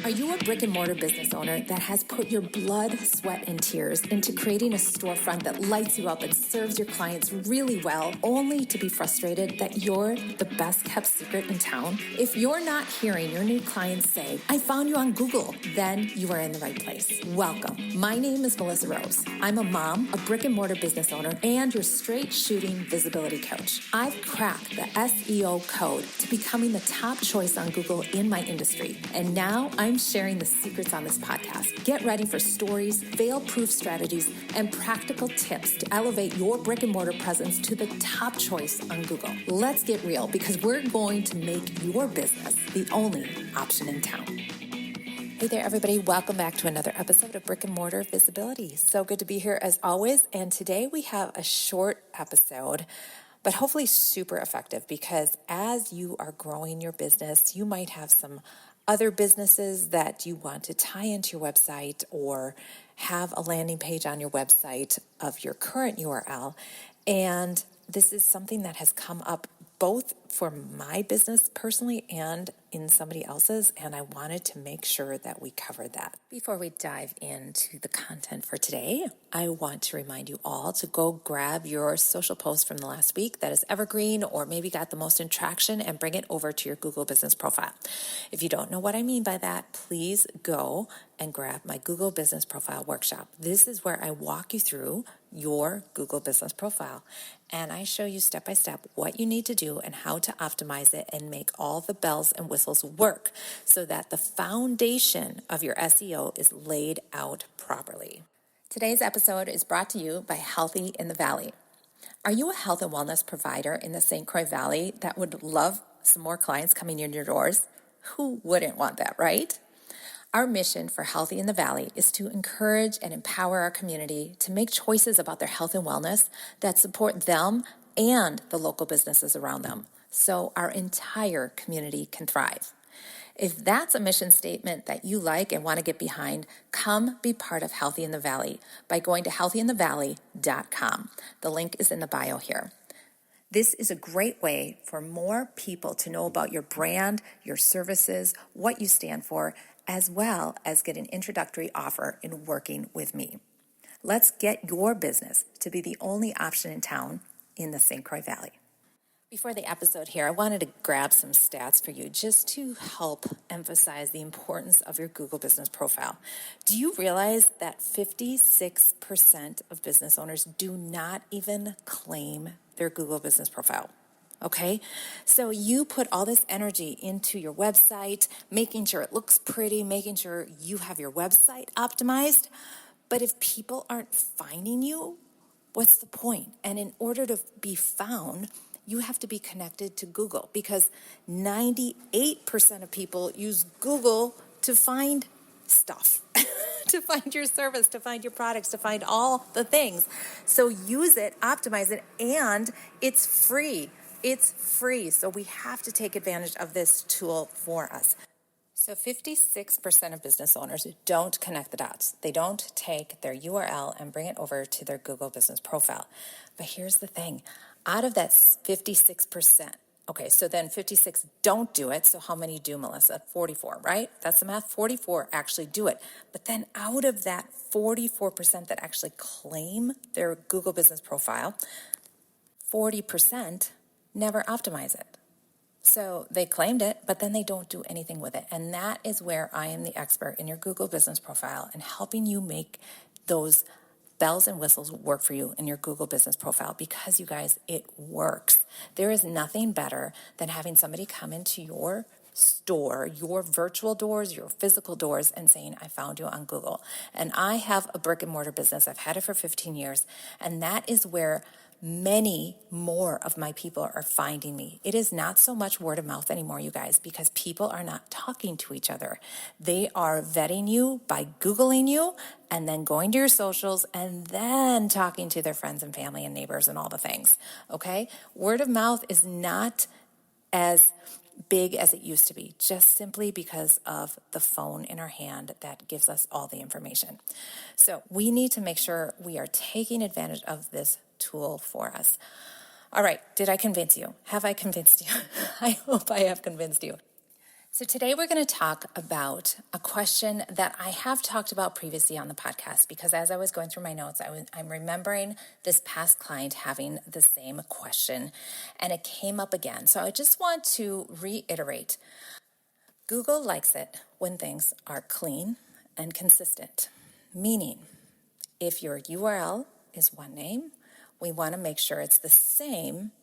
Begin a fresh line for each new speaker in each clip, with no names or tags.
Are you a brick and mortar business owner that has put your blood, sweat, and tears into creating a storefront that lights you up and serves your clients really well, only to be frustrated that you're the best kept secret in town? If you're not hearing your new clients say, "I found you on Google," then you are in the right place. Welcome. My name is Melissa Rose. I'm a mom, a brick and mortar business owner, and your straight shooting visibility coach. I've cracked the SEO code to becoming the top choice on Google in my industry, and now I'm sharing the secrets on this podcast. Get ready for stories, fail-proof strategies, and practical tips to elevate your brick and mortar presence to the top choice on Google. Let's get real, because we're going to make your business the only option in town. Hey there, everybody. Welcome back to another episode of Brick and Mortar Visibility. So good to be here as always. And today we have a short episode, but hopefully super effective, because as you are growing your business, you might have some other businesses that you want to tie into your website or have a landing page on your website of your current URL. And this is something that has come up both for my business personally and in somebody else's, and I wanted to make sure that we covered that. Before we dive into the content for today, I want to remind you all to go grab your social post from the last week that is evergreen or maybe got the most traction and bring it over to your Google Business Profile. If you don't know what I mean by that, please go and grab my Google Business Profile workshop. This is where I walk you through your Google Business Profile, and I show you step by step what you need to do and how to optimize it and make all the bells and whistles work so that the foundation of your SEO is laid out properly. Today's episode is brought to you by Healthy in the Valley. Are you a health and wellness provider in the St. Croix Valley that would love some more clients coming in your doors? Who wouldn't want that, right? Our mission for Healthy in the Valley is to encourage and empower our community to make choices about their health and wellness that support them and the local businesses around them, so our entire community can thrive. If that's a mission statement that you like and want to get behind, come be part of Healthy in the Valley by going to healthyinthevalley.com. The link is in the bio here. This is a great way for more people to know about your brand, your services, what you stand for, as well as get an introductory offer in working with me. Let's get your business to be the only option in town in the St. Croix Valley. Before the episode here, I wanted to grab some stats for you just to help emphasize the importance of your Google Business Profile. Do you realize that 56% of business owners do not even claim their Google Business Profile? Okay, so you put all this energy into your website, making sure it looks pretty, making sure you have your website optimized. But if people aren't finding you, what's the point? And in order to be found, you have to be connected to Google, because 98% of people use Google to find stuff, to find your service, to find your products, to find all the things. So use it, optimize it, and it's free. It's free, so we have to take advantage of this tool for us. So 56% of business owners don't connect the dots. They don't take their URL and bring it over to their Google Business Profile. But here's the thing. Out of that 56%, okay, so then 56 don't do it. So how many do, Melissa? 44, right? That's the math. 44 actually do it. But then out of that 44% that actually claim their Google Business Profile, 40% never optimize it. So they claimed it, but then they don't do anything with it. And that is where I am the expert in your Google Business Profile and helping you make those bells and whistles work for you in your Google Business Profile, because you guys, it works. There is nothing better than having somebody come into your store, your virtual doors, your physical doors, and saying, "I found you on Google." And I have a brick and mortar business. I've had it for 15 years. And that is where many more of my people are finding me. It is not so much word of mouth anymore, you guys, because people are not talking to each other. They are vetting you by Googling you and then going to your socials and then talking to their friends and family and neighbors and all the things, okay? Word of mouth is not as big as it used to be, just simply because of the phone in our hand that gives us all the information. So we need to make sure we are taking advantage of this tool for us. All right, did I convince you? Have I convinced you? I hope I have convinced you. So today we're going to talk about a question that I have talked about previously on the podcast, because as I was going through my notes, I'm remembering this past client having the same question and it came up again. So I just want to reiterate. Google likes it when things are clean and consistent, meaning if your URL is one name, we want to make sure it's the same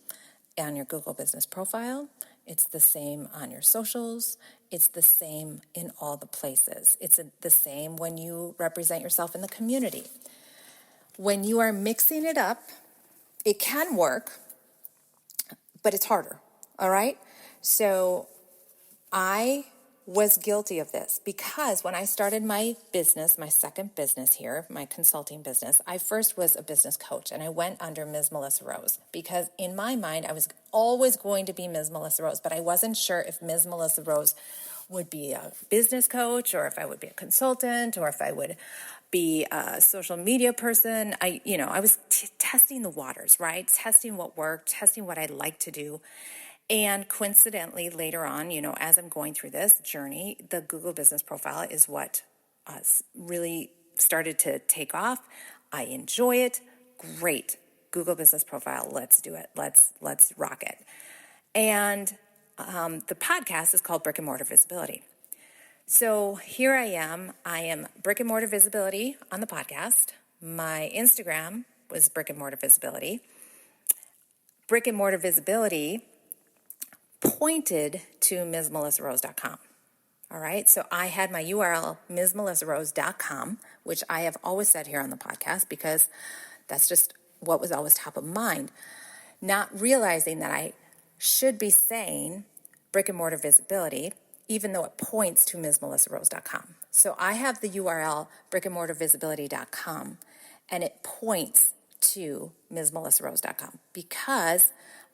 on your Google business profile. It's the same on your socials. It's the same in all the places. It's the same when you represent yourself in the community. When you are mixing it up, it can work, but it's harder, all right? So I was guilty of this because when I started my business, my second business here, my consulting business, I first was a business coach and I went under Ms. Melissa Rose because in my mind, I was always going to be Ms. Melissa Rose, but I wasn't sure if Ms. Melissa Rose would be a business coach or if I would be a consultant or if I would be a social media person. I was testing the waters, right? Testing what worked, testing what I like to do. And coincidentally, later on, as I'm going through this journey, the Google business profile is what really started to take off. I enjoy it. Great. Google business profile. Let's do it. Let's rock it. And the podcast is called Brick and Mortar Visibility. So here I am Brick and Mortar Visibility on the podcast. My Instagram was Brick and Mortar Visibility. Brick and Mortar Visibility pointed to MsMelissaRose.com. All right. So I had my URL, MsMelissaRose.com, which I have always said here on the podcast because that's just what was always top of mind. Not realizing that I should be saying Brick and Mortar Visibility, even though it points to MsMelissaRose.com. So I have the URL, brickandmortarvisibility.com, and it points to MsMelissaRose.com because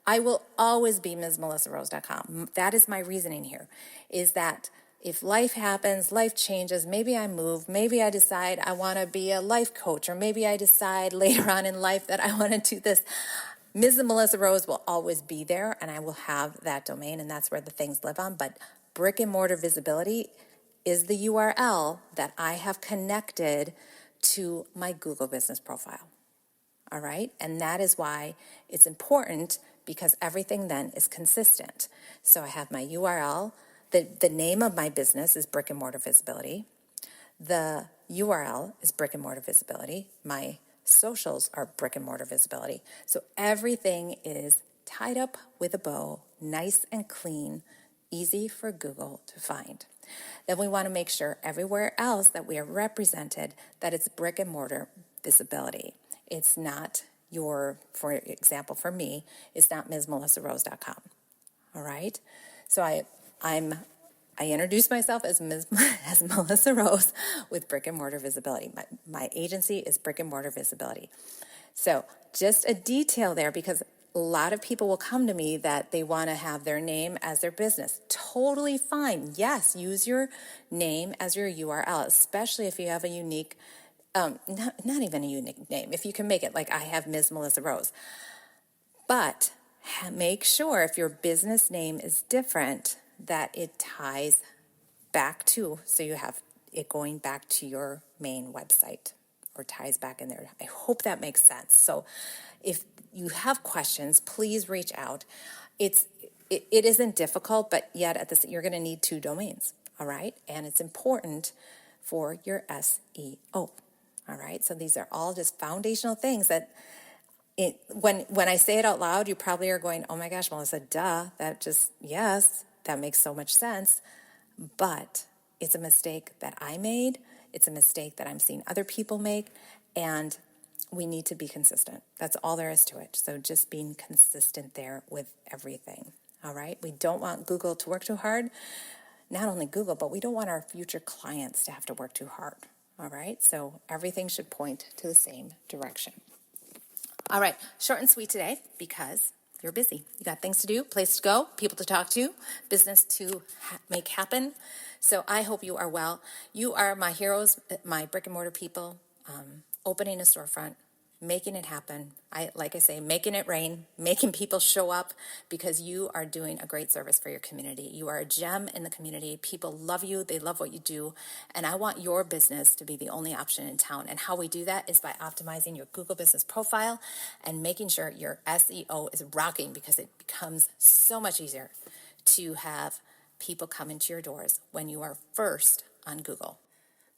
I will always be MsMelissaRose.com. That is my reasoning here, is that if life happens, life changes, maybe I move, maybe I decide I want to be a life coach, or maybe I decide later on in life that I want to do this, Ms. Melissa Rose will always be there, and I will have that domain, and that's where the things live on. But Brick and Mortar Visibility is the URL that I have connected to my Google business profile. All right? And that is why it's important, because everything then is consistent. So I have my URL. The name of my business is Brick and Mortar Visibility. The URL is Brick and Mortar Visibility. My socials are Brick and Mortar Visibility. So everything is tied up with a bow, nice and clean, easy for Google to find. Then we want to make sure everywhere else that we are represented that it's Brick and Mortar Visibility. It's not for example, for me, it's not MsMelissaRose.com. All right. So I introduce myself as as Melissa Rose with Brick and Mortar Visibility. My agency is Brick and Mortar Visibility. So just a detail there, because a lot of people will come to me that they want to have their name as their business. Totally fine. Yes, use your name as your URL, especially if you have a unique not even a unique name. If you can make it like I have Ms. Melissa Rose. But make sure if your business name is different that it ties back to, so you have it going back to your main website or ties back in there. I hope that makes sense. So if you have questions, please reach out. It isn't difficult, but yet you're going to need 2 domains. All right. And it's important for your SEO. All right, so these are all just foundational things that when I say it out loud, you probably are going, oh my gosh, Melissa, duh, yes, that makes so much sense. But it's a mistake that I made. It's a mistake that I'm seeing other people make, and we need to be consistent. That's all there is to it. So just being consistent there with everything. All right, we don't want Google to work too hard. Not only Google, but we don't want our future clients to have to work too hard. All right, so everything should point to the same direction. All right, short and sweet today because you're busy. You got things to do, place to go, people to talk to, business to make happen. So I hope you are well. You are my heroes, my brick and mortar people, opening a storefront, making it happen. Like I say, making it rain, making people show up because you are doing a great service for your community. You are a gem in the community. People love you. They love what you do. And I want your business to be the only option in town. And how we do that is by optimizing your Google business profile and making sure your SEO is rocking, because it becomes so much easier to have people come into your doors when you are first on Google.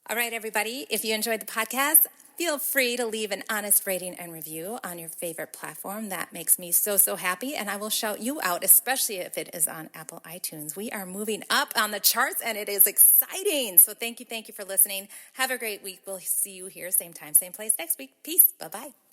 All right, everybody, if you enjoyed the podcast, feel free to leave an honest rating and review on your favorite platform. That makes me so, so happy, and I will shout you out, especially if it is on Apple iTunes. We are moving up on the charts, and it is exciting. So thank you for listening. Have a great week. We'll see you here, same time, same place next week. Peace. Bye-bye.